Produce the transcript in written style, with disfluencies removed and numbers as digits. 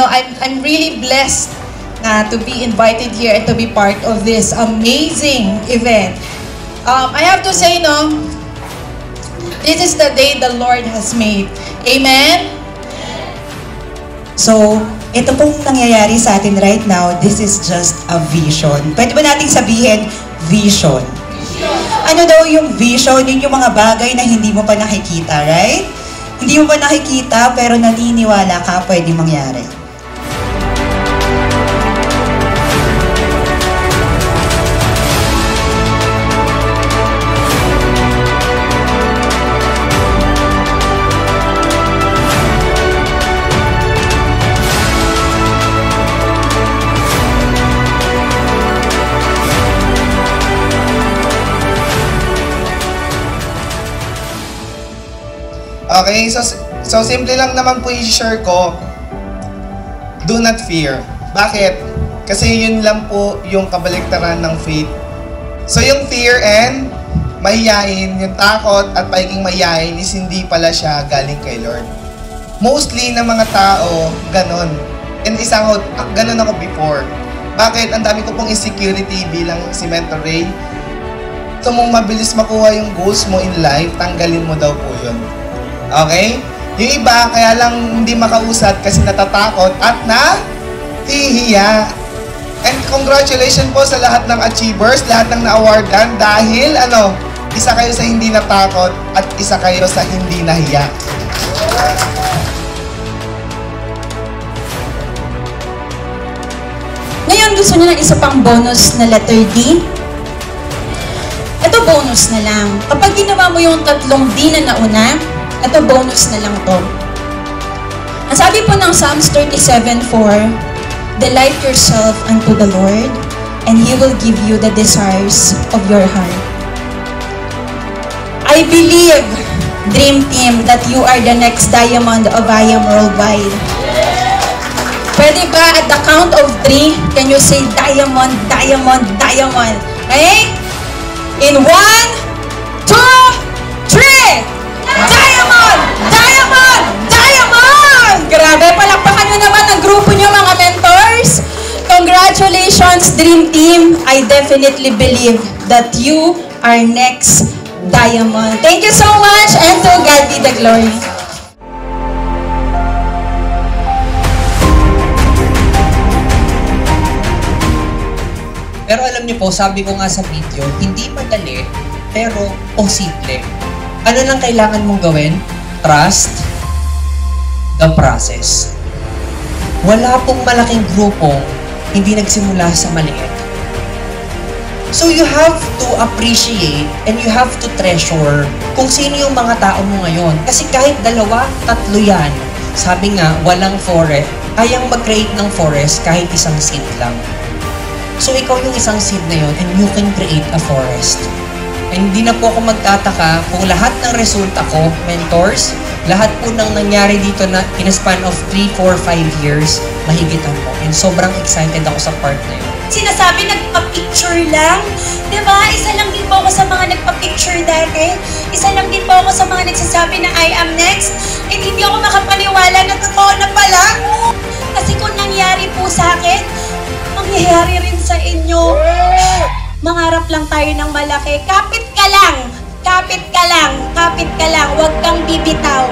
I'm really blessed to be invited here and to be part of this amazing event. I have to say, this is the day the Lord has made. Amen? So, ito pong nangyayari sa atin right now, this is just a vision. Pwede ba nating sabihin, vision? Ano daw yung vision? Yun yung mga bagay na hindi mo pa nakikita, right? Hindi mo pa nakikita, pero naniniwala ka pwede mangyari. Okay, so simple lang naman po i-share ko, do not fear. Bakit? Kasi yun lang po yung kabaliktaran ng faith. So yung fear and mahiyain, yung takot at pagiging mahiyain is hindi pala siya galing kay Lord. Mostly ng mga tao, ganon. And ganon ako before. Bakit? Ang dami ko pong insecurity bilang si Mentor Ray. Gusto mong mabilis makuha yung goals mo in life, tanggalin mo daw po yun. Okay? Yung iba, kaya lang hindi makausad kasi natatakot at nahihiya. And congratulations po sa lahat ng achievers, lahat ng na-awardan dahil isa kayo sa hindi natakot at isa kayo sa hindi nahiya. Ngayon gusto niyo ng isa pang bonus na letter D? Ito bonus na lang. Kapag ginawa mo yung 3 D na nauna, ito bonus na lang to. Ang sabi po ng Psalms 37:4, delight yourself unto the Lord, and He will give you the desires of your heart. I believe, Dream Team, that you are the next diamond of I Am Worldwide. Pwede ba at the count of 3, can you say diamond, diamond, diamond? Okay? In 1, 2, 3! Diamond! Diamond! Diamond! Grabe, palakpakan nyo naman ang grupo nyo, mga mentors. Congratulations, Dream Team. I definitely believe that you are next diamond. Thank you so much, and to God be the glory. Pero alam niyo po, sabi ko nga sa video, hindi madali, pero posible. Ano lang kailangan mong gawin? Trust the process. Wala pong malaking grupo hindi nagsimula sa maliit. So you have to appreciate and you have to treasure kung sino yung mga tao mo ngayon. Kasi kahit 2, 3 yan, sabi nga, walang forest. Kayang mag-create ng forest kahit isang seed lang. So ikaw yung isang seed na yun and you can create a forest. And hindi na po ako magtataka kung lahat ng resulta ko, mentors, lahat po ng nangyari dito na in a span of 3, 4, 5 years, mahigitan ko. And sobrang excited ako sa part na yun. Sinasabi, nagpa-picture lang. Diba? Isa lang din po ako sa mga nagpa-picture dati. Isa lang din po ako sa mga nagsasabi na I am next. And hindi ako makapaniwala na totoo na pala. Kasi kung nangyari po sa akin, mangyayari rin sa inyo. Mangarap lang tayo ng malaki. Kapit ka lang. Kapit ka lang. Kapit ka lang. Huwag kang bibitaw.